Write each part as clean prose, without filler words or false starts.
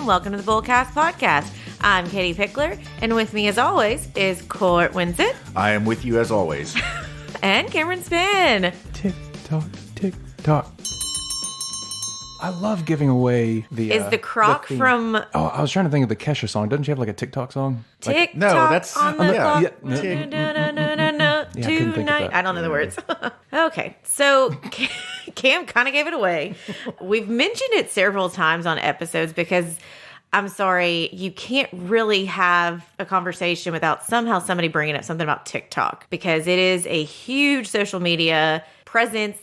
and welcome to the Bullcast Podcast. I'm Katie Pickler, and with me as always is Court Winsett. I am with you as always. And Cameron Spann. Tick tock, tick tock. I love giving away the... Is the croc from... Oh, I was trying to think of the Kesha song. Doesn't she have like a TikTok song? Tick no, tock that's on the clock. I couldn't think of Tonight. that. I don't know the words. Okay, so Cam kind of gave it away. We've mentioned it several times on episodes because I'm sorry, you can't really have a conversation without somehow somebody bringing up something about TikTok because it is a huge social media presence.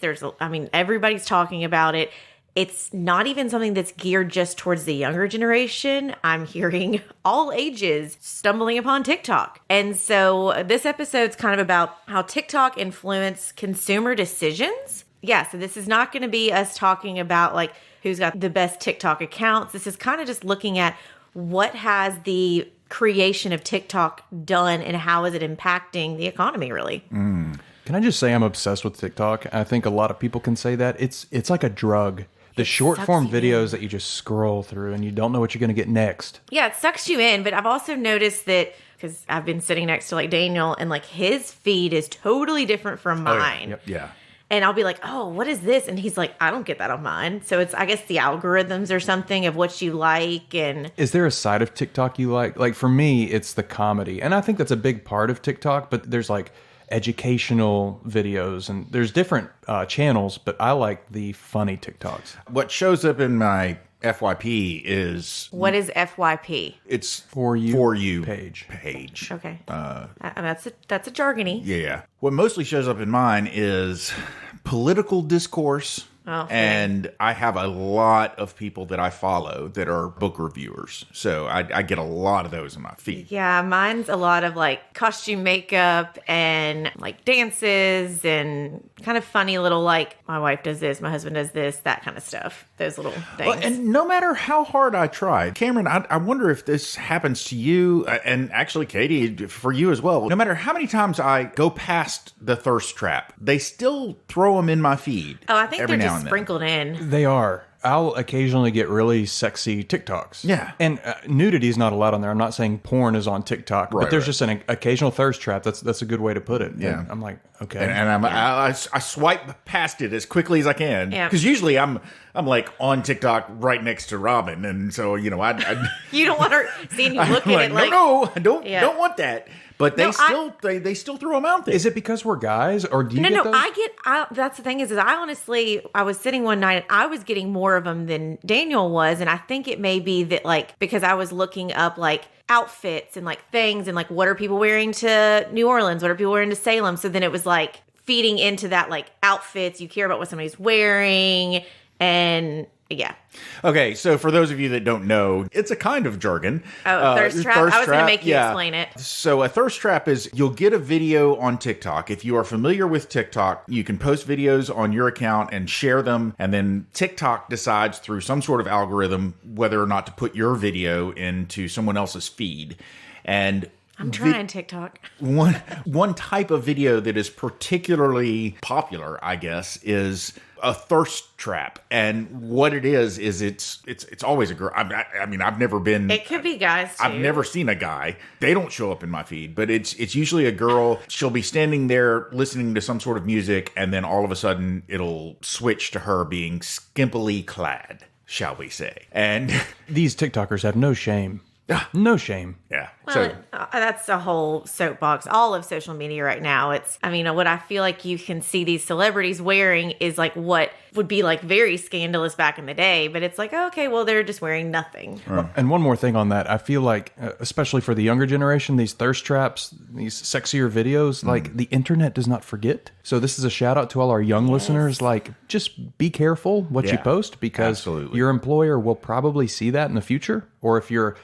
Everybody's talking about it. It's not even something that's geared just towards the younger generation. I'm hearing all ages stumbling upon TikTok. And so this episode's kind of about how TikTok influenced consumer decisions. Yeah, so this is not going to be us talking about like who's got the best TikTok accounts. This is kind of just looking at what has the creation of TikTok done and how is it impacting the economy, really. Can I just say I'm obsessed with TikTok? I think a lot of people can say that. It's like a drug. The short form videos that you just scroll through and you don't know what you're going to get next. Yeah, it sucks you in. But I've also noticed that because I've been sitting next to like Daniel and like his feed is totally different from mine. Yep. Yeah. And I'll be like, oh, what is this? And he's like, I don't get that on mine. So it's, I guess, the algorithms or something of what you like. And is there a side of TikTok you like? Like for me, it's the comedy. And I think that's a big part of TikTok. But there's like educational videos and there's different channels. But I like the funny TikToks. What shows up in my FYP is... What is FYP? It's For You page. Okay. That's a jargony. Yeah. What mostly shows up in mine is political discourse. Oh, and I have a lot of people that I follow that are book reviewers. So I get a lot of those in my feed. Yeah, mine's a lot of like costume makeup and like dances and kind of funny little like my wife does this, my husband does this, that kind of stuff. Those little things. Well, and no matter how hard I try, Cameron, I wonder if this happens to you and actually Katie, for you as well. No matter how many times I go past the thirst trap, they still throw them in my feed. Oh, I think every they're now just and then. sprinkled in. They are. I'll occasionally get really sexy TikToks. Yeah. And nudity is not allowed on there. I'm not saying porn is on TikTok, but there's just an occasional thirst trap. That's a good way to put it. Yeah. And I'm like, okay. And I swipe past it as quickly as I can. Yeah. Because usually I'm like on TikTok right next to Robin. And so, you know, I You don't want her seeing you look I'm at it like... no, I don't want that. But they they still throw them out there. Is it because we're guys or do you get those? That's the thing is I was sitting one night and I was getting more of them than Daniel was. And I think it may be that like, because I was looking up like outfits and like things and like, what are people wearing to New Orleans? What are people wearing to Salem? So then it was like feeding into that, like outfits. You care about what somebody's wearing and yeah. Okay, so for those of you that don't know, it's a kind of jargon. Oh, thirst trap? I was going to make you explain it. So a thirst trap is you'll get a video on TikTok. If you are familiar with TikTok, you can post videos on your account and share them. And then TikTok decides through some sort of algorithm whether or not to put your video into someone else's feed. And I'm trying TikTok. One type of video that is particularly popular, I guess, is a thirst trap. And what it is it's always a girl. I mean, I've never been... It could be guys, too. I've never seen a guy. They don't show up in my feed, but it's usually a girl. She'll be standing there listening to some sort of music, and then all of a sudden it'll switch to her being skimpily clad, shall we say. And These TikTokers have no shame. No shame. yeah. Well, that's a whole soapbox. All of social media right now. What I feel like you can see these celebrities wearing is like what would be like very scandalous back in the day. But it's like, okay, well, they're just wearing nothing. And one more thing on that. I feel like, especially for the younger generation, these thirst traps, these sexier videos, like the internet does not forget. So this is a shout out to all our young listeners. Like, just be careful what you post because your employer will probably see that in the future. Or if you're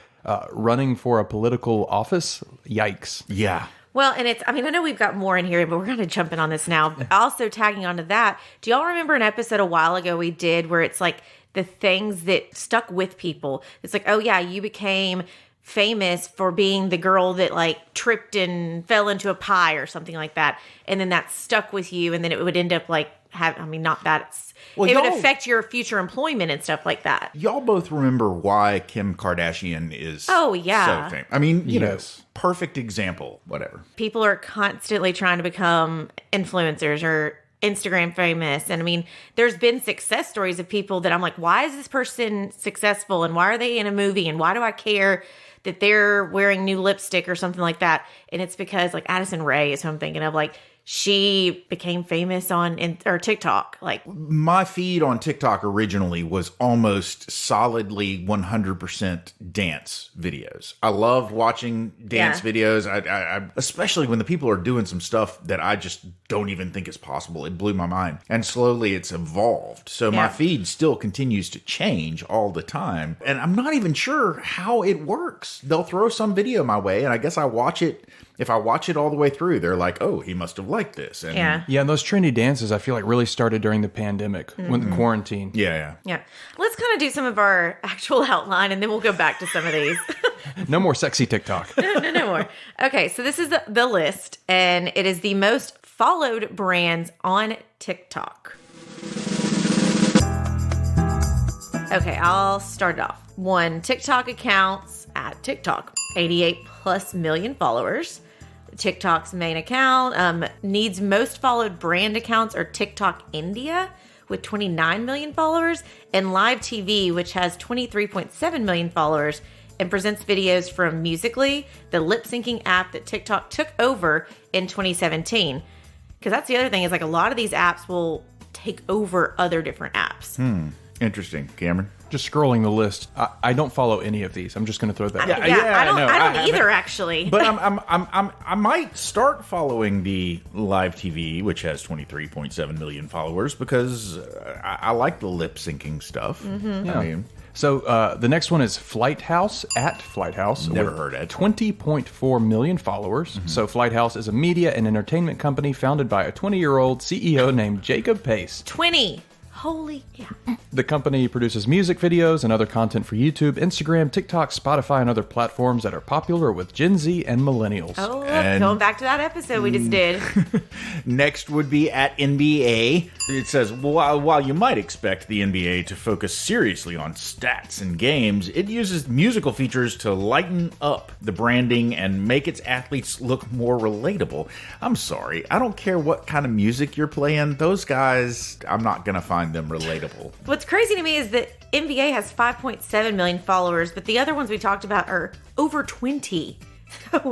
running for a political office, yikes. Yeah. Well, and I know we've got more in here, but we're going to jump in on this now. Also tagging onto that, do y'all remember an episode a while ago we did where it's like the things that stuck with people? It's like, oh yeah, you became famous for being the girl that like tripped and fell into a pie or something like that. And then that stuck with you. And then it would end up like not that it's, Well, it would y'all- affect your future employment and stuff like that. Y'all both remember why Kim Kardashian is Oh, yeah. so famous. I mean, you Yes. know, perfect example, whatever. People are constantly trying to become influencers or Instagram famous. And I mean, there's been success stories of people that I'm like, why is this person successful? And why are they in a movie? And why do I care that they're wearing new lipstick or something like that? And it's because like Addison Rae is who I'm thinking of. Like, she became famous on TikTok. Like, My feed on TikTok originally was almost solidly 100% dance videos. I love watching dance videos. I especially when the people are doing some stuff that I just don't even think is possible. It blew my mind. And slowly it's evolved. So my feed still continues to change all the time. And I'm not even sure how it works. They'll throw some video my way, and I guess I watch it. If I watch it all the way through, they're like, oh, he must have liked this. And Yeah, and those trendy dances, I feel like really started during the pandemic, when the quarantine. Yeah. yeah. Let's kind of do some of our actual outline, and then we'll go back to some of these. No more sexy TikTok. No more. Okay, so this is the list, and it is the most followed brands on TikTok. Okay, I'll start it off. 1, TikTok accounts at TikTok, 88 plus million followers. TikTok's main account needs most followed brand accounts are TikTok India with 29 million followers, and Live TV, which has 23.7 million followers and presents videos from Musical.ly, the lip syncing app that TikTok took over in 2017. Because that's the other thing is like a lot of these apps will take over other different apps. Interesting. Cameron? Just scrolling the list, I don't follow any of these. I'm just going to throw that out. I don't I either, haven't. actually. But I might start following the Live TV, which has 23.7 million followers, because I like the lip syncing stuff. Yeah. I mean, So the next one is Flight House at Flight House. Never with heard it. 20.4 million followers. So Flight House is a media and entertainment company founded by a 20-year-old CEO named Jacob Pace. 20. Holy, yeah. The company produces music videos and other content for YouTube, Instagram, TikTok, Spotify, and other platforms that are popular with Gen Z and millennials. Oh, look, And- going back to that episode we just did. next would be at NBA. It says, while you might expect the NBA to focus seriously on stats and games, it uses musical features to lighten up the branding and make its athletes look more relatable. I'm sorry, I don't care what kind of music you're playing. Those guys, I'm not going to find them relatable. What's crazy to me is that NBA has 5.7 million followers, but the other ones we talked about are over 20.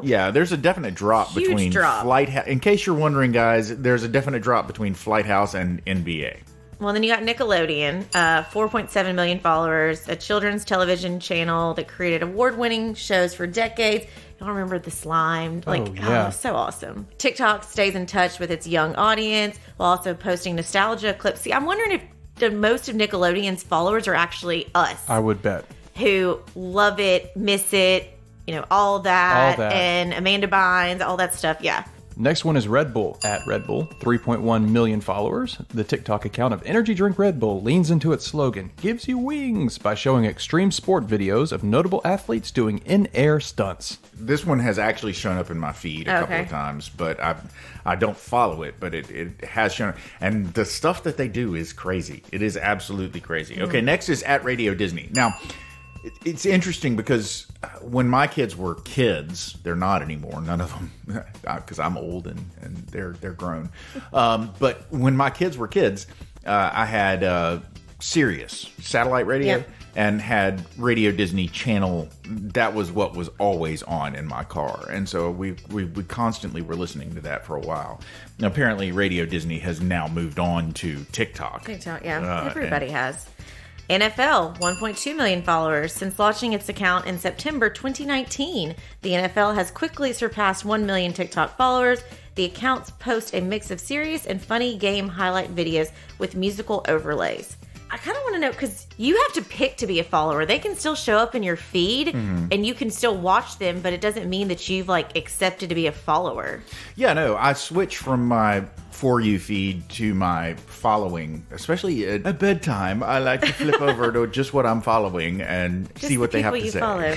Yeah, there's a definite drop Huge between drop. in case you're wondering, guys, there's a definite drop between Flight House and NBA. Well, then you got Nickelodeon, 4.7 million followers, a children's television channel that created award-winning shows for decades. Y'all remember The Slime? So awesome. TikTok stays in touch with its young audience while also posting nostalgia clips. See, I'm wondering if most of Nickelodeon's followers are actually us, I would bet. who love it, miss it, all that, All that. and Amanda Bynes, all that stuff. Yeah. Next one is Red Bull at Red Bull, 3.1 million followers. The TikTok account of energy drink Red Bull leans into its slogan, gives you wings, by showing extreme sport videos of notable athletes doing in-air stunts. This one has actually shown up in my feed a couple of times, but I don't follow it, but it has shown. And the stuff that they do is crazy. It is absolutely crazy. Okay, next is at Radio Disney. Now, it's interesting because when my kids were kids, they're not anymore. None of them, because I'm old and they're grown. But when my kids were kids, I had Sirius satellite radio. Yep. And had Radio Disney Channel. That was what was always on in my car, and so we constantly were listening to that for a while. Now, apparently, Radio Disney has now moved on to TikTok. TikTok, yeah. Everybody has. NFL, 1.2 million followers. Since launching its account in September 2019, the NFL has quickly surpassed 1 million TikTok followers. The accounts post a mix of serious and funny game highlight videos with musical overlays. I kind of want to know, because you have to pick to be a follower. They can still show up in your feed, and you can still watch them, but it doesn't mean that you've, accepted to be a follower. Yeah, no, I switch from my For You feed to my following, especially at bedtime. I like to flip over to just what I'm following and Just see what the they have people to you say. follow.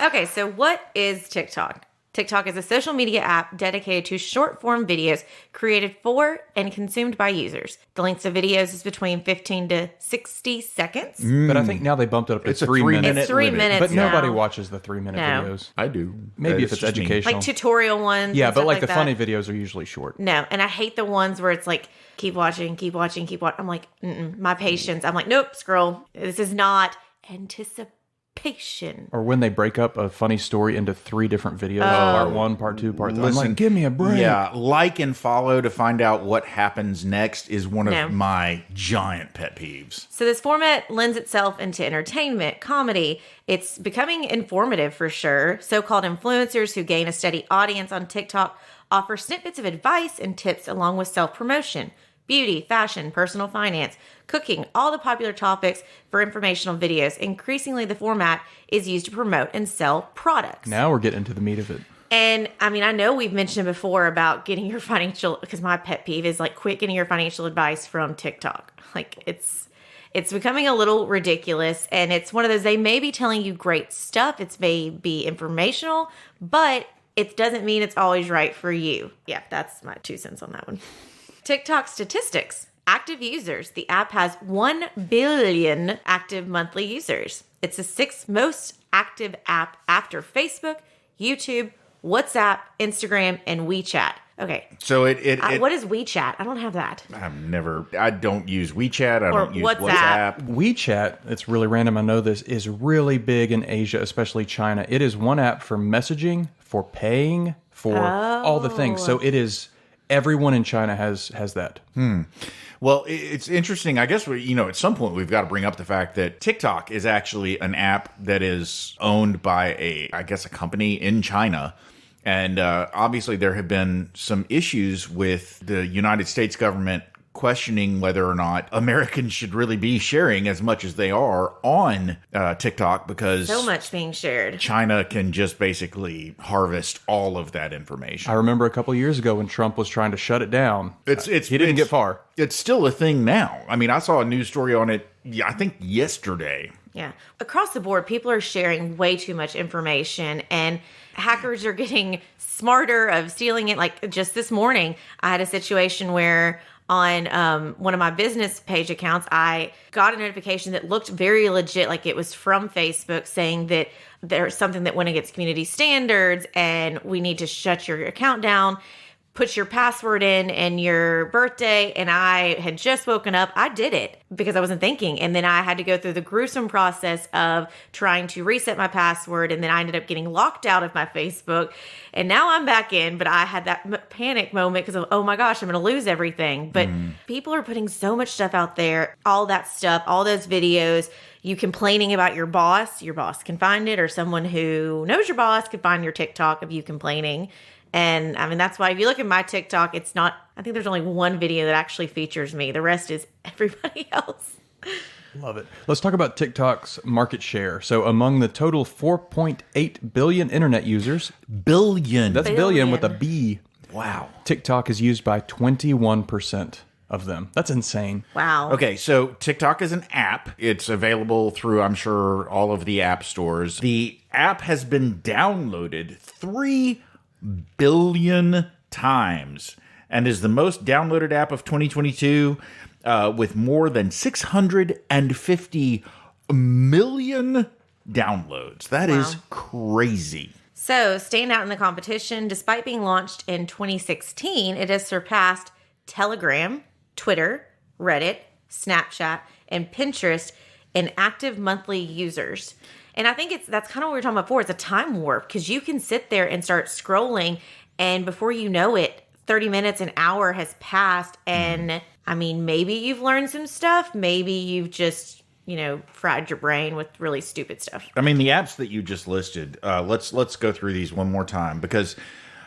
Okay, so what is TikTok? TikTok is a social media app dedicated to short-form videos created for and consumed by users. The length of videos is between 15 to 60 seconds. But I think now they bumped it up to It's a 3 minutes. It's 3 limit. minutes But nobody now. watches the 3-minute No. videos. I do. Maybe if it's just me. educational. Like tutorial ones. Yeah, and but stuff like the that. funny videos are usually short. No, and I hate the ones where it's like, keep watching, keep watching, keep watching. I'm like, my patience. I'm like, nope, scroll. This is not anticipation. Or when they break up a funny story into 3 different videos, part 1, part 2, part 3. I'm like, give me a break. Yeah, like and follow to find out what happens next is one No. of my giant pet peeves. So this format lends itself into entertainment, comedy. It's becoming informative for sure. So-called influencers who gain a steady audience on TikTok offer snippets of advice and tips along with self-promotion. Beauty, fashion, personal finance, cooking, all the popular topics for informational videos. Increasingly, the format is used to promote and sell products. Now we're getting into the meat of it. And I mean, I know we've mentioned before about getting your financial, because my pet peeve is like, quit getting your financial advice from TikTok. Like it's becoming a little ridiculous. And it's one of those, they may be telling you great stuff. It's may be informational, but it doesn't mean it's always right for you. Yeah, that's my 2 cents on that one. TikTok statistics. Active users. The app has 1 billion active monthly users. It's the 6th most active app after Facebook, YouTube, WhatsApp, Instagram, and WeChat. Okay. So What is WeChat? I don't have that. I don't use WeChat. I Or don't use WhatsApp. WhatsApp. WeChat, it's really random, I know this, is really big in Asia, especially China. It is one app for messaging, for paying, for all the things. So it is, everyone in China has that. Well, it's interesting. I guess at some point we've got to bring up the fact that TikTok is actually an app that is owned by a company in China. And obviously there have been some issues with the United States government questioning whether or not Americans should really be sharing as much as they are on TikTok, because So much being shared. China can just basically harvest all of that information. I remember a couple years ago when Trump was trying to shut it down. He didn't it's- get far. It's still a thing now. I mean, I saw a news story on it, I think yesterday. Yeah. Across the board, people are sharing way too much information, and hackers are getting smarter of stealing it. Like just this morning, I had a situation where on one of my business page accounts, I got a notification that looked very legit, like it was from Facebook, saying that there's something that went against community standards and we need to shut your account down. Put your password in and your birthday. And I had just woken up. I did it because I wasn't thinking. And then I had to go through the gruesome process of trying to reset my password. And then I ended up getting locked out of my Facebook. And now I'm back in. But I had that panic moment because of, oh my gosh, I'm going to lose everything. But people are putting so much stuff out there, all that stuff, all those videos. You complaining about your boss can find it. Or someone who knows your boss can find your TikTok of you complaining. And I mean, that's why if you look at my TikTok, it's not, I think there's only one video that actually features me. The rest is everybody else. Love it. Let's talk about TikTok's market share. So among the total 4.8 billion internet users, Billion. that's billion with a B, Wow. TikTok is used by 21% of them. That's insane. Wow. Okay, so TikTok is an app. It's available through, I'm sure, all of the app stores. The app has been downloaded 3 billion times and is the most downloaded app of 2022 with more than 650 million downloads. That is crazy. So, staying out in the competition, despite being launched in 2016, it has surpassed Telegram, Twitter, Reddit, Snapchat, and Pinterest in active monthly users. And I think that's kind of what we were talking about before. It's a time warp because you can sit there and start scrolling, and before you know it, 30 minutes, an hour has passed. And I mean, maybe you've learned some stuff. Maybe you've just, fried your brain with really stupid stuff. I mean, the apps that you just listed, let's go through these one more time because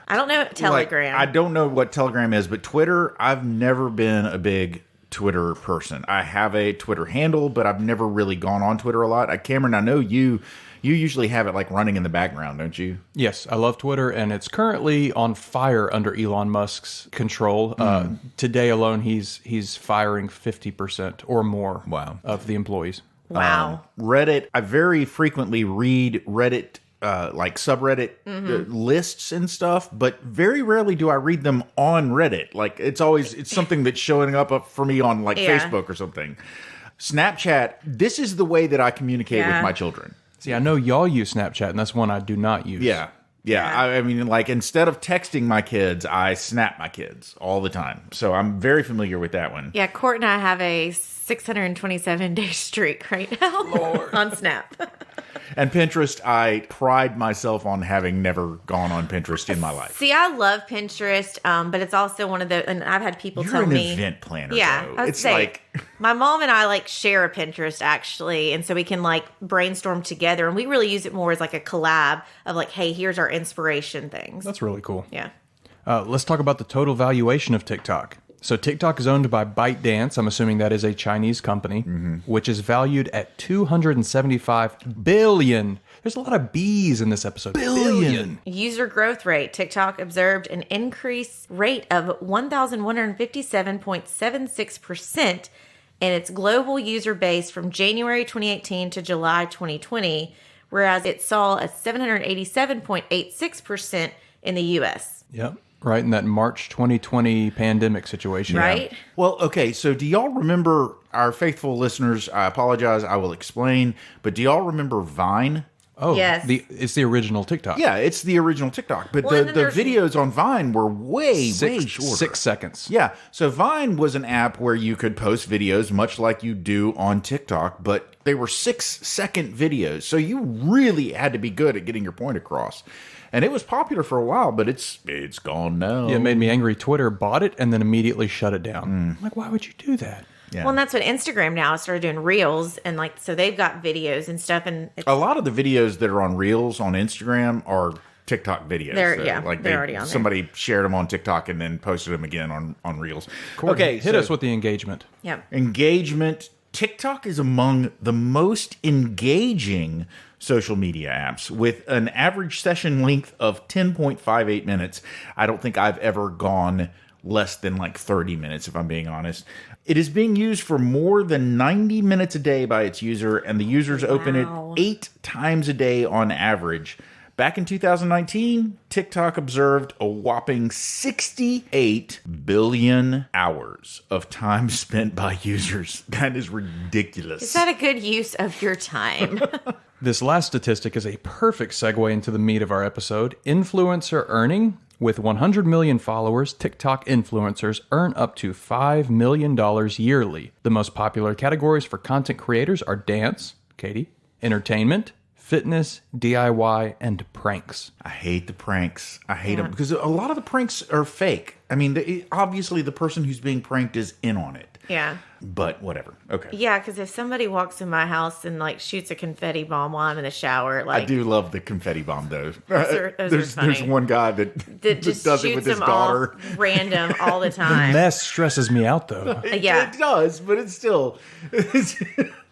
I don't know Telegram. I don't know what Telegram is, but Twitter, I've never been a big Twitter person. I have a Twitter handle, but I've never really gone on Twitter a lot. Cameron, I know you usually have it like running in the background, don't you? Yes, I love Twitter, and it's currently on fire under Elon Musk's control. Today alone, he's firing 50% or more of the employees. Wow. Reddit, I very frequently read Reddit like subreddit lists and stuff, but very rarely do I read them on Reddit. Like it's something that's showing up for me on like Facebook or something. Snapchat, this is the way that I communicate with my children. See, I know y'all use Snapchat, and that's one I do not use. Yeah. I mean, like, instead of texting my kids, I snap my kids all the time. So I'm very familiar with that one. Yeah, Court and I have a 627-day streak right now on Snap. And Pinterest, I pride myself on having never gone on Pinterest in my life. See, I love Pinterest, but it's also one of the, and I've had people tell me. You're an event planner, yeah, though. It's like... My mom and I like share a Pinterest actually, and so we can like brainstorm together, and we really use it more as like a collab of like, hey, here's our inspiration things. That's really cool. Yeah. Let's talk about the total valuation of TikTok. So TikTok is owned by ByteDance. I'm assuming that is a Chinese company, which is valued at $275 billion. There's a lot of B's in this episode. Billion. User growth rate. TikTok observed an increase rate of 1,157.76% in its global user base from January 2018 to July 2020, whereas it saw a 787.86% in the U.S. Yep. Right in that March 2020 pandemic situation. Right? Yeah. Well, okay, so do y'all remember, our faithful listeners, I apologize, I will explain, but do y'all remember Vine? Oh, yes. It's the original TikTok. Yeah, it's the original TikTok. But Well, the videos on Vine were way shorter. 6 seconds. Yeah, so Vine was an app where you could post videos much like you do on TikTok, but they were 6-second videos. So you really had to be good at getting your point across. And it was popular for a while, but it's gone now. Yeah, it made me angry. Twitter bought it and then immediately shut it down. I'm like, why would you do that? Yeah. Well, and that's what Instagram now started doing Reels, and like, so they've got videos and stuff. And a lot of the videos that are on Reels on Instagram are TikTok videos. They're they're already on there. Somebody shared them on TikTok and then posted them again on Reels. Okay, hit us with the engagement. yeah. Engagement. TikTok is among the most engaging social media apps with an average session length of 10.58 minutes. I don't think I've ever gone less than like 30 minutes, if I'm being honest. It is being used for more than 90 minutes a day by its user, and the users open it 8 times a day on average. Back in 2019, TikTok observed a whopping 68 billion hours of time spent by users. That is ridiculous. Is that a good use of your time? This last statistic is a perfect segue into the meat of our episode. Influencer earning. With 100 million followers, TikTok influencers earn up to $5 million yearly. The most popular categories for content creators are dance, Katie, entertainment, fitness, DIY, and pranks. I hate the pranks. I hate them because a lot of the pranks are fake. I mean, obviously the person who's being pranked is in on it. Yeah. But whatever. Okay. Yeah, because if somebody walks in my house and like shoots a confetti bomb while I'm in the shower, like I do love the confetti bomb though. those are funny. There's one guy that just does it shoots with his them daughter. all random all the time. Mess stresses me out though. Yeah. It does, but it's still.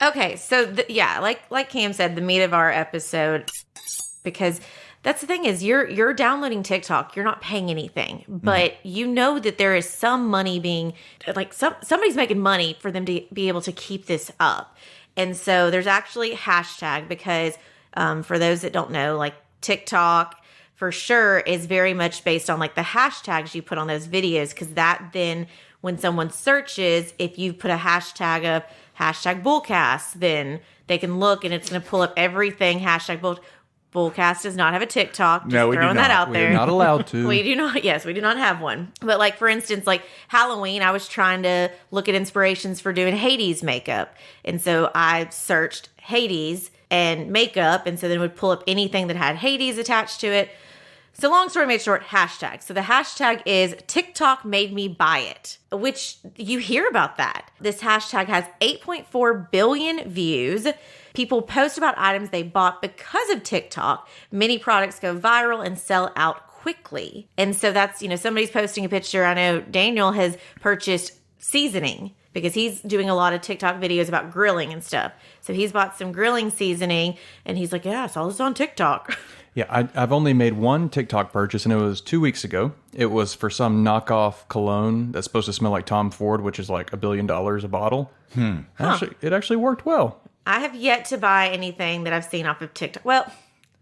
Okay, so like Cam said, the meat of our episode, because that's the thing is you're downloading TikTok, you're not paying anything, but you know that there is some money being like somebody's making money for them to be able to keep this up, and so there's actually a hashtag because for those that don't know, like TikTok for sure is very much based on like the hashtags you put on those videos, because that then when someone searches, if you put a hashtag of hashtag Bullcast, then they can look and it's going to pull up everything hashtag Bullcast does not have a TikTok. Just No, we do throwing that not. out there. We're not allowed to. We do not. Yes, we do not have one. But like for instance, like Halloween, I was trying to look at inspirations for doing Hades makeup, and so I searched Hades and makeup, and so then it would pull up anything that had Hades attached to it. So long story made short, hashtag. So the hashtag is TikTok made me buy it, which you hear about that. This hashtag has 8.4 billion views. People post about items they bought because of TikTok. Many products go viral and sell out quickly. And so that's, somebody's posting a picture. I know Daniel has purchased seasoning because he's doing a lot of TikTok videos about grilling and stuff. So he's bought some grilling seasoning and he's like, yeah, I saw this on TikTok. Yeah, I've only made one TikTok purchase, and it was 2 weeks ago. It was for some knockoff cologne that's supposed to smell like Tom Ford, which is like $1 billion a bottle. It actually worked well. I have yet to buy anything that I've seen off of TikTok. Well,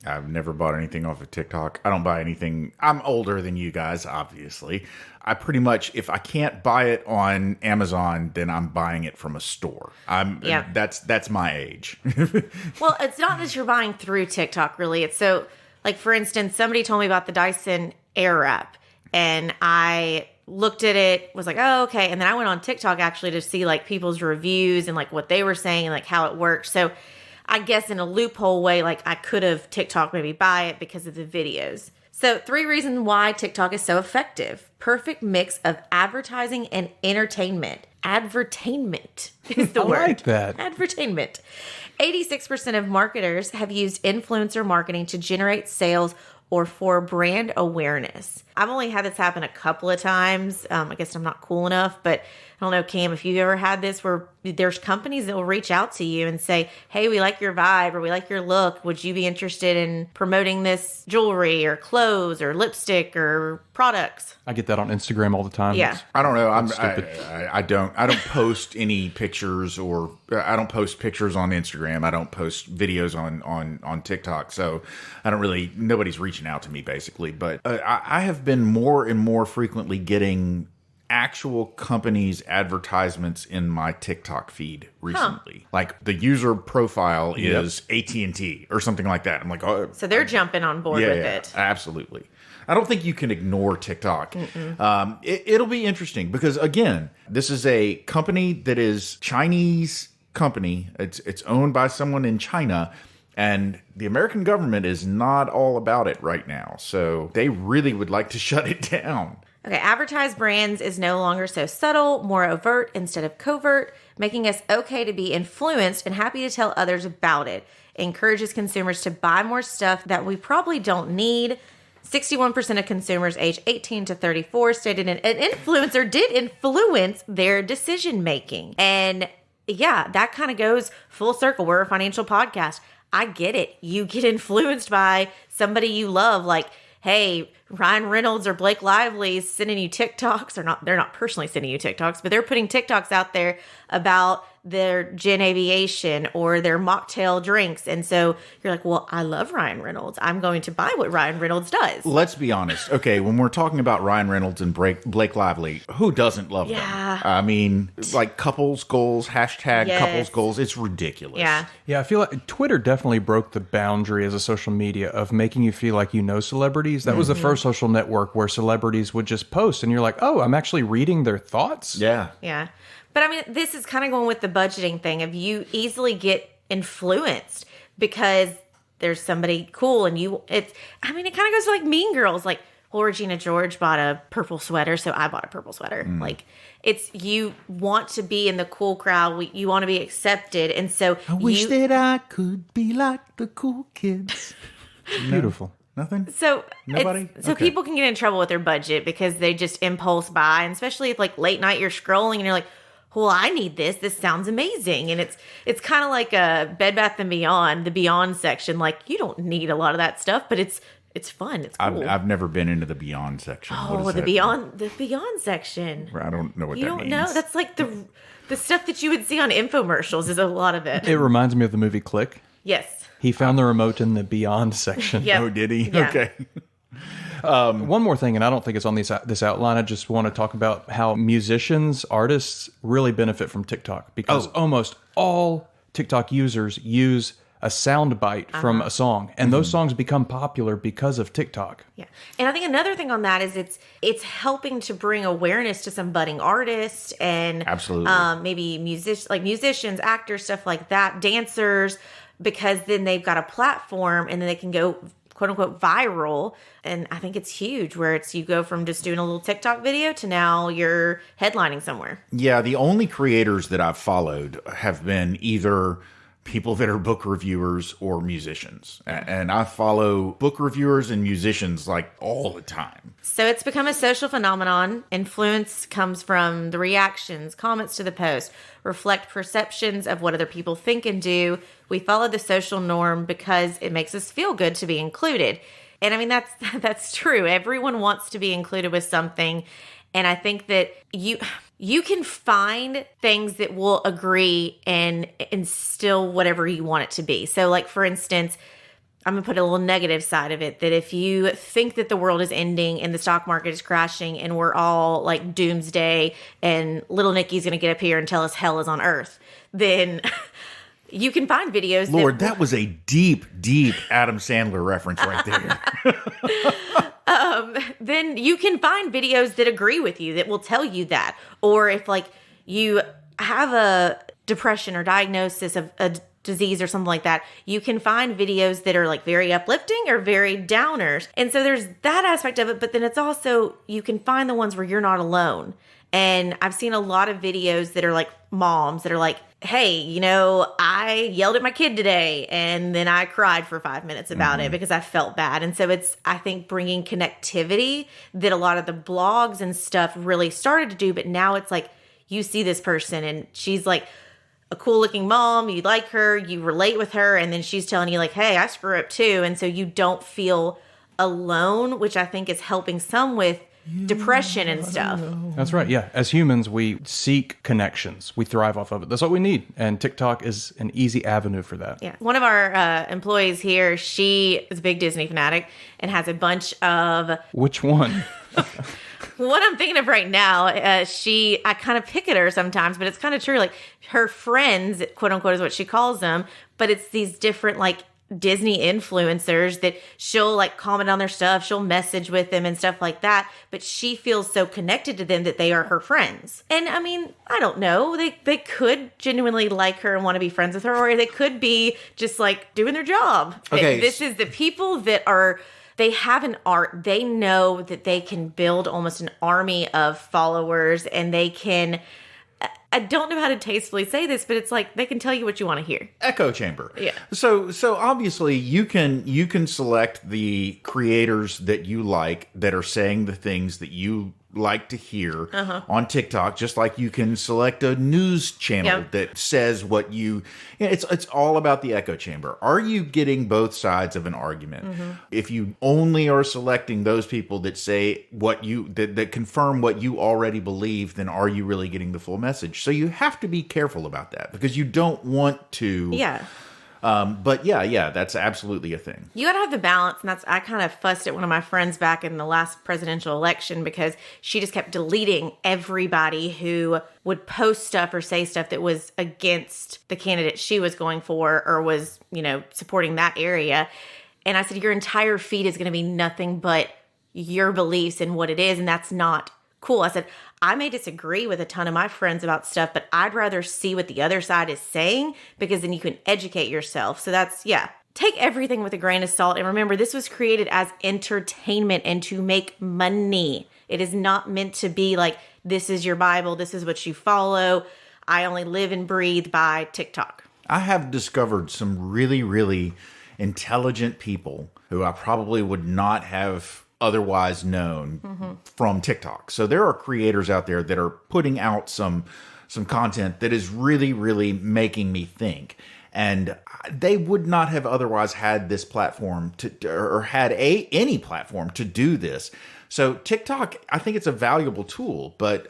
I've never bought anything off of TikTok. I don't buy anything. I'm older than you guys, obviously. I pretty much, if I can't buy it on Amazon, then I'm buying it from a store. That's my age. Well, it's not that you're buying through TikTok, really. It's so, like, for instance, somebody told me about the Dyson Airwrap, and I looked at it, was like, oh, okay. And then I went on TikTok actually to see like people's reviews and like what they were saying and like how it worked. So I guess in a loophole way, like I could have TikTok maybe buy it because of the videos. So 3 reasons why TikTok is so effective. Perfect mix of advertising and entertainment. Advertainment is the word. I like that. Advertainment. 86% of marketers have used influencer marketing to generate sales or for brand awareness. I've only had this happen a couple of times. I guess I'm not cool enough, but I don't know, Cam, if you've ever had this where there's companies that will reach out to you and say, hey, we like your vibe or we like your look. Would you be interested in promoting this jewelry or clothes or lipstick or products? I get that on Instagram all the time. Yeah. I don't know. I don't post any pictures, or I don't post pictures on Instagram. I don't post videos on TikTok. So I don't really, nobody's reaching out to me basically. But I have been more and more frequently getting actual companies' advertisements in my TikTok feed recently. Like the user profile is AT&T or something like that. I'm like, oh, so they're jumping on board with it. Absolutely. I don't think you can ignore TikTok. It'll be interesting because, again, this is a company that is Chinese company. It's owned by someone in China, and the American government is not all about it right now. So they really would like to shut it down. Okay, advertised brands is no longer so subtle, more overt instead of covert, making us okay to be influenced and happy to tell others about it. It encourages consumers to buy more stuff that we probably don't need. 61% of consumers age 18 to 34 stated an influencer did influence their decision making. And yeah, that kind of goes full circle. We're a financial podcast. I get it. You get influenced by somebody you love, like, hey, Ryan Reynolds or Blake Lively is sending you TikToks, or not, they're not personally sending you TikToks, but they're putting TikToks out there about their gin aviation or their mocktail drinks. And so you're like, well, I love Ryan Reynolds. I'm going to buy what Ryan Reynolds does. Let's be honest. Okay, when we're talking about Ryan Reynolds and Blake Lively, who doesn't love them? I mean, like couples goals, hashtag couples goals. It's ridiculous. Yeah, I feel like Twitter definitely broke the boundary as a social media of making you feel like you know celebrities. That was the first social network where celebrities would just post and you're like, oh, I'm actually reading their thoughts? Yeah. But I mean, this is kind of going with the budgeting thing of you easily get influenced because there's somebody cool and it kind of goes like Mean Girls. Like, well, Regina George bought a purple sweater, so I bought a purple sweater. Like, it's, you want to be in the cool crowd. You want to be accepted. And so I wish that I could be like the cool kids. Beautiful. Nothing? So nobody? So people can get in trouble with their budget because they just impulse buy. And especially if like late night you're scrolling and you're like, well, I need this. This sounds amazing. And it's kind of like a Bed Bath & Beyond, the Beyond section. Like, you don't need a lot of that stuff, but it's fun. It's cool. I've never been into the Beyond section. Oh, the Beyond section. I don't know what that means. You don't know? That's like the stuff that you would see on infomercials is a lot of it. It reminds me of the movie Click. Yes. He found the remote in the Beyond section. Yep. Oh, did he? Yeah. Okay. One more thing, and I don't think it's on this outline. I just want to talk about how musicians, artists really benefit from TikTok because almost all TikTok users use a sound bite from a song, and those songs become popular because of TikTok. Yeah. And I think another thing on that is it's helping to bring awareness to some budding artists and absolutely maybe musicians, actors, stuff like that, dancers, because then they've got a platform and then they can go quote unquote viral. And I think it's huge where you go from just doing a little TikTok video to now you're headlining somewhere. Yeah. The only creators that I've followed have been either people that are book reviewers or musicians. And I follow book reviewers and musicians like all the time. So it's become a social phenomenon. Influence comes from the reactions, comments to the post, reflect perceptions of what other people think and do. We follow the social norm because it makes us feel good to be included. And I mean, that's true. Everyone wants to be included with something. And I think that you can find things that will agree and instill whatever you want it to be. So like, for instance, I'm going to put a little negative side of it, that if you think that the world is ending and the stock market is crashing and we're all like doomsday and little Nicky's going to get up here and tell us hell is on earth, then you can find videos. Lord, that was a deep, deep Adam Sandler reference right there. Then you can find videos that agree with you, that will tell you that. Or if like you have a depression or diagnosis of a disease or something like that, you can find videos that are like very uplifting or very downers. And so there's that aspect of it, but then it's also, you can find the ones where you're not alone. And I've seen a lot of videos that are like moms that are like, hey, you know, I yelled at my kid today and then I cried for 5 minutes about it because I felt bad. And so it's, I think, bringing connectivity that a lot of the blogs and stuff really started to do. But now it's like, you see this person and she's like a cool looking mom, you like her, you relate with her, and then she's telling you like, hey, I screw up too. And so you don't feel alone, which I think is helping some with depression and stuff. That's right. Yeah. As humans, we seek connections. We thrive off of it. That's what we need. And TikTok is an easy avenue for that. Yeah. One of our employees here, she is a big Disney fanatic and has a bunch of... Which one? What I'm thinking of right now, I kind of pick at her sometimes, but it's kind of true. Like her friends, quote unquote, is what she calls them. But it's these different like Disney influencers that she'll like comment on their stuff. She'll message with them and stuff like that. But she feels so connected to them that they are her friends. And I mean, I don't know. They could genuinely like her and want to be friends with her, or they could be just like doing their job. Okay. This is the people that are... They have an art. They know that they can build almost an army of followers, and they can... I don't know how to tastefully say this, but it's like they can tell you what you want to hear. Echo chamber. Yeah. So obviously you can select the creators that you like that are saying the things that you like to hear on TikTok, just like you can select a news channel that says what you know, it's all about the echo chamber. Are you getting both sides of an argument? If you only are selecting those people that say what you that confirm what you already believe, then are you really getting the full message? So you have to be careful about that, because you don't want to but yeah, that's absolutely a thing. You got to have the balance, and I kind of fussed at one of my friends back in the last presidential election because she just kept deleting everybody who would post stuff or say stuff that was against the candidate she was going for or was, you know, supporting that area. And I said, your entire feed is going to be nothing but your beliefs and what it is, and that's not cool. I said, I may disagree with a ton of my friends about stuff, but I'd rather see what the other side is saying, because then you can educate yourself. So that's, take everything with a grain of salt. And remember, this was created as entertainment and to make money. It is not meant to be like, this is your Bible, this is what you follow. I only live and breathe by TikTok. I have discovered some really, really intelligent people who I probably would not have otherwise known from TikTok. So there are creators out there that are putting out some content that is really, really making me think. And they would not have otherwise had this platform or had any platform to do this. So TikTok, I think it's a valuable tool, but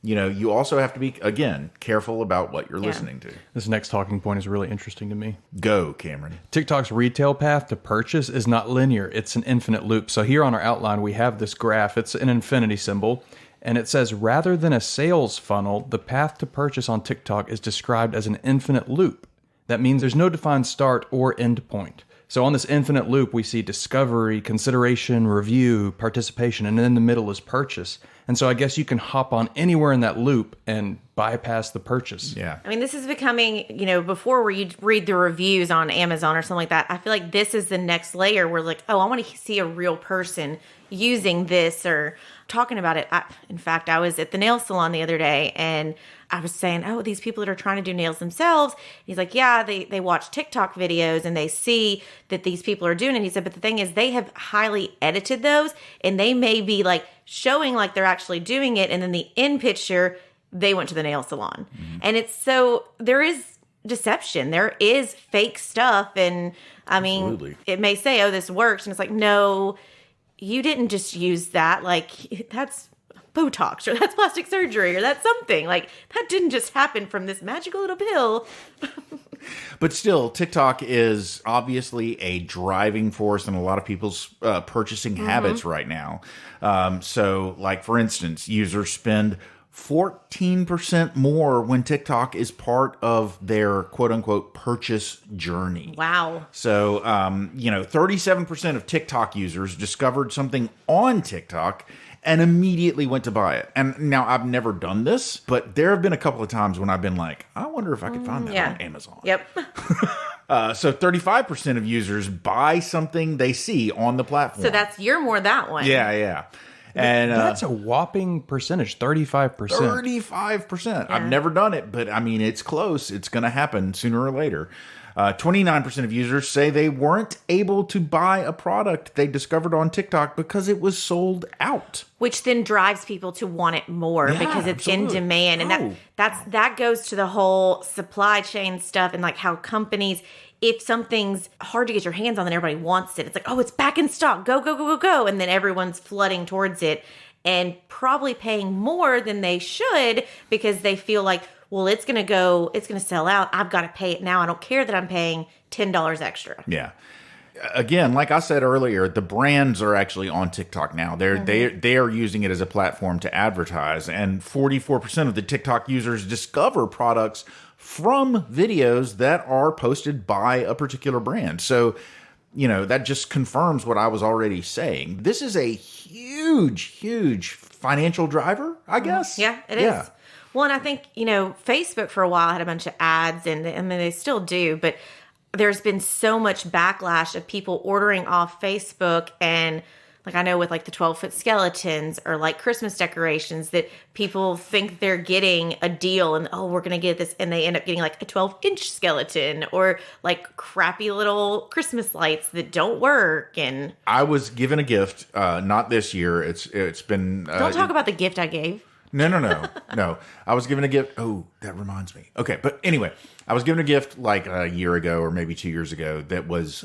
you also have to be, again, careful about what you're listening to. This next talking point is really interesting to me. Go, Cameron. TikTok's retail path to purchase is not linear. It's an infinite loop. So here on our outline, we have this graph. It's an infinity symbol. And it says, rather than a sales funnel, the path to purchase on TikTok is described as an infinite loop. That means there's no defined start or end point. So on this infinite loop, we see discovery, consideration, review, participation, and in the middle is purchase. And so I guess you can hop on anywhere in that loop and bypass the purchase. Yeah. I mean, this is becoming, before where you read the reviews on Amazon or something like that, I feel like this is the next layer where like, oh, I want to see a real person using this or talking about it. In fact, I was at the nail salon the other day and I was saying, oh, these people that are trying to do nails themselves. He's like, yeah, they watch TikTok videos and they see that these people are doing it. He said, but the thing is they have highly edited those and they may be like showing like they're actually doing it. And then the end picture, they went to the nail salon. And it's so there is deception. There is fake stuff. And I mean, Absolutely. It may say, oh, this works. And it's like, no, you didn't just use that. Like that's Botox or that's plastic surgery or that's something like that didn't just happen from this magical little pill. But still, TikTok is obviously a driving force in a lot of people's purchasing habits right now. So, like, for instance, users spend 14% more when TikTok is part of their quote unquote purchase journey. Wow. So, 37% of TikTok users discovered something on TikTok and immediately went to buy it. And now I've never done this, but there have been a couple of times when I've been like, I wonder if I could find that on Amazon. Yep. So 35% of users buy something they see on the platform. So you're more that one. Yeah. And That's a whopping percentage, 35%. 35%. I've never done it, but I mean, it's close. It's going to happen sooner or later. 29% of users say they weren't able to buy a product they discovered on TikTok because it was sold out. Which then drives people to want it more because it's in demand. And that goes to the whole supply chain stuff and like how companies, if something's hard to get your hands on, then everybody wants it. It's like, oh, it's back in stock. Go, go, go, go, go. And then everyone's flooding towards it and probably paying more than they should because they feel like, well, it's going to sell out. I've got to pay it now. I don't care that I'm paying $10 extra. Yeah. Again, like I said earlier, the brands are actually on TikTok now. They are using it as a platform to advertise, and 44% of the TikTok users discover products from videos that are posted by a particular brand. So, that just confirms what I was already saying. This is a huge, huge financial driver, I guess. Yeah, it is. Well, and I think, Facebook for a while had a bunch of ads, and I mean, they still do, but there's been so much backlash of people ordering off Facebook, and like I know with like the 12-foot skeletons or like Christmas decorations that people think they're getting a deal and, oh, we're going to get this, and they end up getting like a 12-inch skeleton or like crappy little Christmas lights that don't work. And I was given a gift, not this year. It's been... Don't talk about the gift I gave. No. I was given a gift. Oh, that reminds me. Okay, but anyway, I was given a gift like a year ago or maybe 2 years ago that was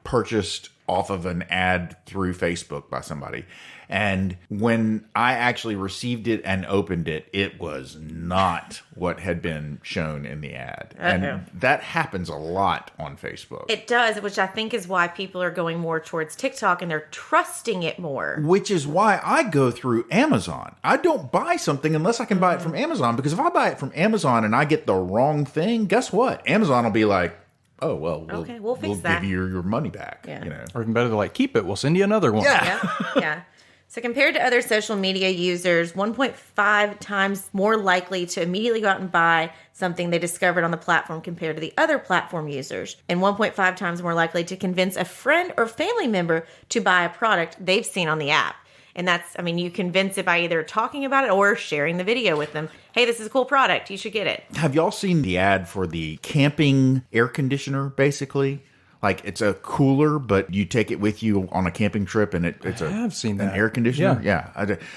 purchased off of an ad through Facebook by somebody. And when I actually received it and opened it, it was not what had been shown in the ad. And that happens a lot on Facebook. It does, which I think is why people are going more towards TikTok and they're trusting it more. Which is why I go through Amazon. I don't buy something unless I can buy it from Amazon, because if I buy it from Amazon and I get the wrong thing, guess what? Amazon will be like, oh, well, we'll give you your money back. Yeah. Or even better, they're like, keep it. We'll send you another one. Yeah. So compared to other social media users, 1.5 times more likely to immediately go out and buy something they discovered on the platform compared to the other platform users, and 1.5 times more likely to convince a friend or family member to buy a product they've seen on the app. And you convince it by either talking about it or sharing the video with them. Hey, this is a cool product. You should get it. Have y'all seen the ad for the camping air conditioner, basically? Like, it's a cooler, but you take it with you on a camping trip, and I have seen that. An air conditioner? Yeah.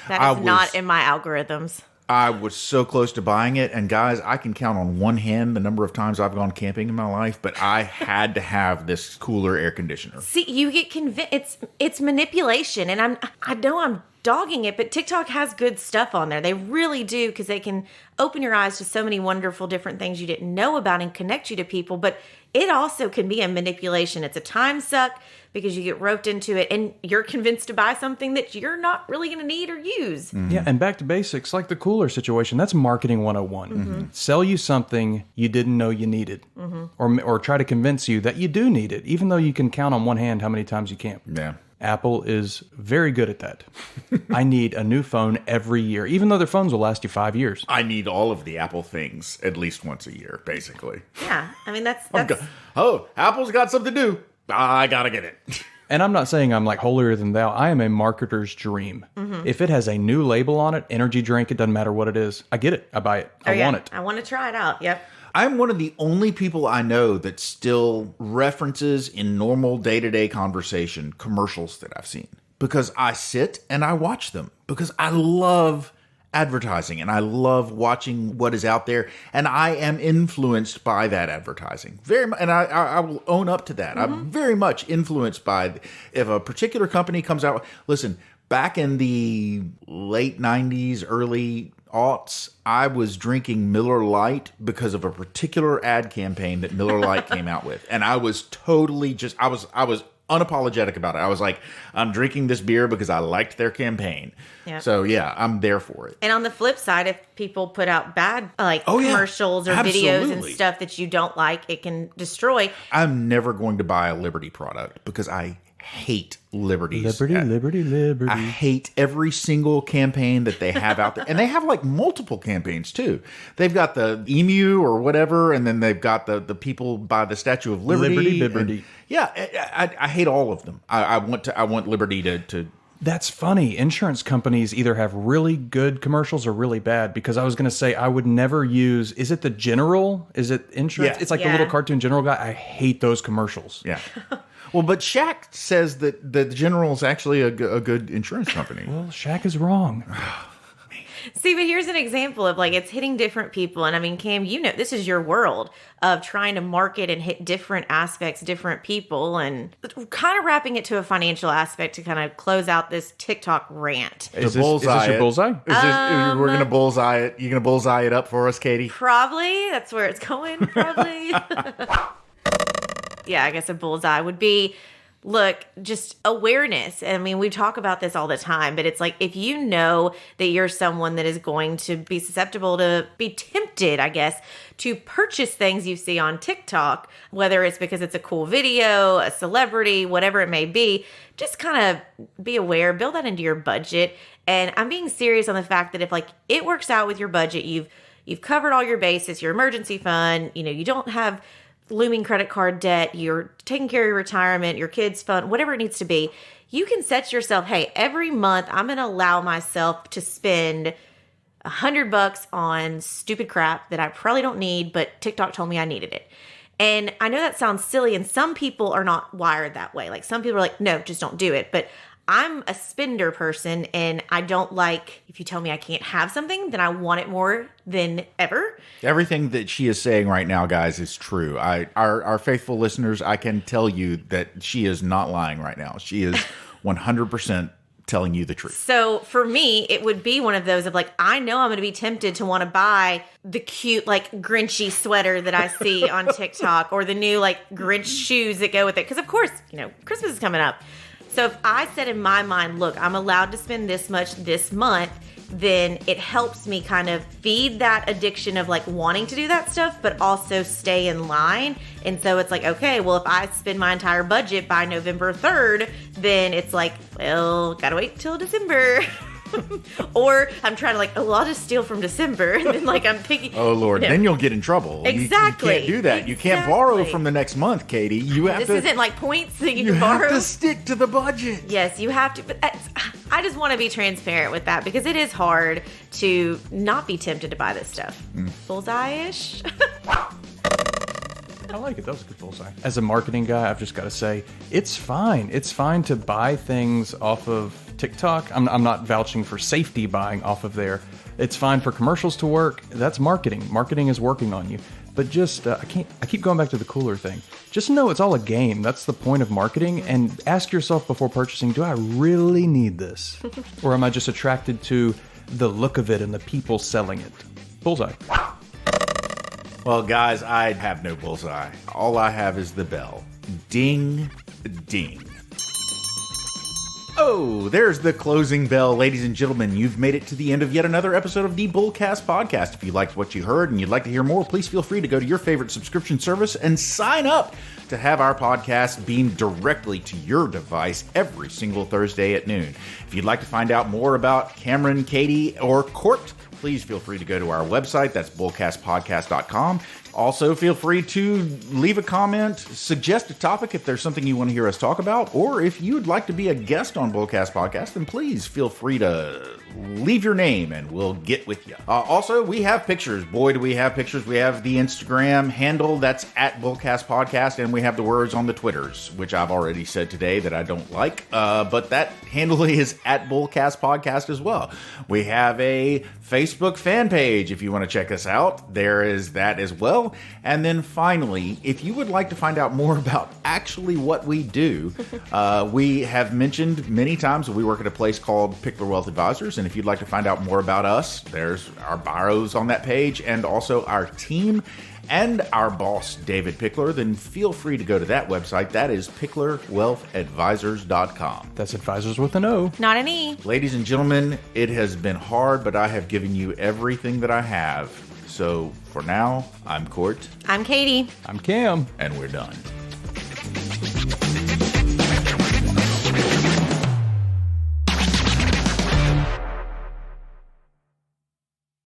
That is not in my algorithms. I was so close to buying it, and guys, I can count on one hand the number of times I've gone camping in my life, but I had to have this cooler air conditioner. See, you get convinced. It's manipulation, and I know I'm dogging it, but TikTok has good stuff on there. They really do, because they can open your eyes to so many wonderful different things you didn't know about and connect you to people, but it also can be a manipulation. It's a time suck because you get roped into it and you're convinced to buy something that you're not really going to need or use. Mm-hmm. Yeah, and back to basics, like the cooler situation, that's marketing 101. Mm-hmm. Sell you something you didn't know you needed, or try to convince you that you do need it, even though you can count on one hand how many times you camp. Yeah. Apple is very good at that. I need a new phone every year, even though their phones will last you 5 years. I need all of the Apple things at least once a year, basically. Yeah, I mean, that's Apple's got something new. I gotta get it. And I'm not saying I'm like holier than thou. I am a marketer's dream. Mm-hmm. If it has a new label on it, energy drink, it doesn't matter what it is. I get it. I buy it. I want it. I want to try it out. Yep. I'm one of the only people I know that still references in normal day-to-day conversation commercials that I've seen, because I sit and I watch them, because I love advertising and I love watching what is out there, and I am influenced by that advertising very much, and I will own up to that. I'm very much influenced by, if a particular company comes out. Listen, back in the late 90s, early aughts, I was drinking Miller Lite because of a particular ad campaign that Miller Lite came out with. And I was totally I was unapologetic about it. I was like, I'm drinking this beer because I liked their campaign. Yeah. So yeah, I'm there for it. And on the flip side, if people put out bad commercials or Absolutely. videos and stuff that you don't like, it can destroy. I'm never going to buy a Liberty product because I hate Liberties. Liberty. I hate every single campaign that they have out there. And they have like multiple campaigns too. They've got the emu or whatever, and then they've got the people by the Statue of Liberty. Liberty. Yeah, I hate all of them. I want Liberty to That's funny. Insurance companies either have really good commercials or really bad, because I was going to say I would never use, is it the General? Is it insurance? Yeah. It's like the little cartoon General guy. I hate those commercials. Yeah. Well, but Shaq says that the General is actually a good insurance company. Well, Shaq is wrong. See, but here's an example of like it's hitting different people. And I mean, Cam, this is your world of trying to market and hit different aspects, different people, and kind of wrapping it to a financial aspect to kind of close out this TikTok rant. Is this your bullseye? We're going to bullseye it. You're going to bullseye it up for us, Katie? Probably. That's where it's going, probably. Yeah, I guess a bullseye would be, look, just awareness. I mean, we talk about this all the time, but it's like if you know that you're someone that is going to be susceptible to be tempted, I guess, to purchase things you see on TikTok, whether it's because it's a cool video, a celebrity, whatever it may be, just kind of be aware, build that into your budget. And I'm being serious on the fact that if like it works out with your budget, you've covered all your bases, your emergency fund, you don't have looming credit card debt, you're taking care of your retirement, your kids' fund, whatever it needs to be, you can set yourself, hey, every month I'm going to allow myself to spend $100 on stupid crap that I probably don't need, but TikTok told me I needed it. And I know that sounds silly, and some people are not wired that way. Like some people are like, no, just don't do it. But I'm a spender person, and I don't like, if you tell me I can't have something, then I want it more than ever. Everything that she is saying right now, guys, is true. Our faithful listeners, I can tell you that she is not lying right now. She is 100% telling you the truth. So for me, it would be one of those of like, I know I'm going to be tempted to want to buy the cute, like Grinchy sweater that I see on TikTok, or the new like Grinch shoes that go with it. Because of course, Christmas is coming up. So if I said in my mind, look, I'm allowed to spend this much this month, then it helps me kind of feed that addiction of like wanting to do that stuff, but also stay in line. And so it's like, okay, well, if I spend my entire budget by November 3rd, then it's like, well, gotta wait till December. Or I'm trying to like, I'll just steal from December, and then like I'm picking. Oh Lord, then you'll get in trouble. Exactly. You can't do that. Exactly. You can't borrow from the next month, Katie. This isn't like points that you can borrow. You have to stick to the budget. Yes, you have to. But I just want to be transparent with that, because it is hard to not be tempted to buy this stuff. Bullseye-ish. I like it. That was a good bullseye. As a marketing guy, I've just got to say, it's fine. It's fine to buy things off of TikTok. I'm not vouching for safety buying off of there. It's fine for commercials to work. That's marketing. Marketing is working on you. But just, I keep going back to the cooler thing. Just know it's all a game. That's the point of marketing. And ask yourself before purchasing, do I really need this? Or am I just attracted to the look of it and the people selling it? Bullseye. Well, guys, I have no bullseye. All I have is the bell. Ding, ding. Oh, there's the closing bell. Ladies and gentlemen, you've made it to the end of yet another episode of the Bullcast Podcast. If you liked what you heard and you'd like to hear more, please feel free to go to your favorite subscription service and sign up to have our podcast beamed directly to your device every single Thursday at noon. If you'd like to find out more about Cameron, Katie, or Court, please feel free to go to our website. That's bullcastpodcast.com. Also, feel free to leave a comment, suggest a topic if there's something you want to hear us talk about, or if you'd like to be a guest on Bullcast Podcast, then please feel free to leave your name and we'll get with you. Also, we have pictures. Boy, do we have pictures. We have the Instagram handle, that's at Bullcast Podcast, and we have the words on the Twitters, which I've already said today that I don't like, but that handle is at Bullcast Podcast as well. We have a Facebook fan page if you want to check us out. There is that as well. well. And then finally, if you would like to find out more about actually what we do, we have mentioned many times that we work at a place called Pickler Wealth Advisors. And if you'd like to find out more about us, there's our bios on that page and also our team and our boss, David Pickler, then feel free to go to that website. That is picklerwealthadvisors.com. That's advisors with an O. Not an E. Ladies and gentlemen, it has been hard, but I have given you everything that I have. So for now, I'm Court. I'm Katie. I'm Cam. And we're done.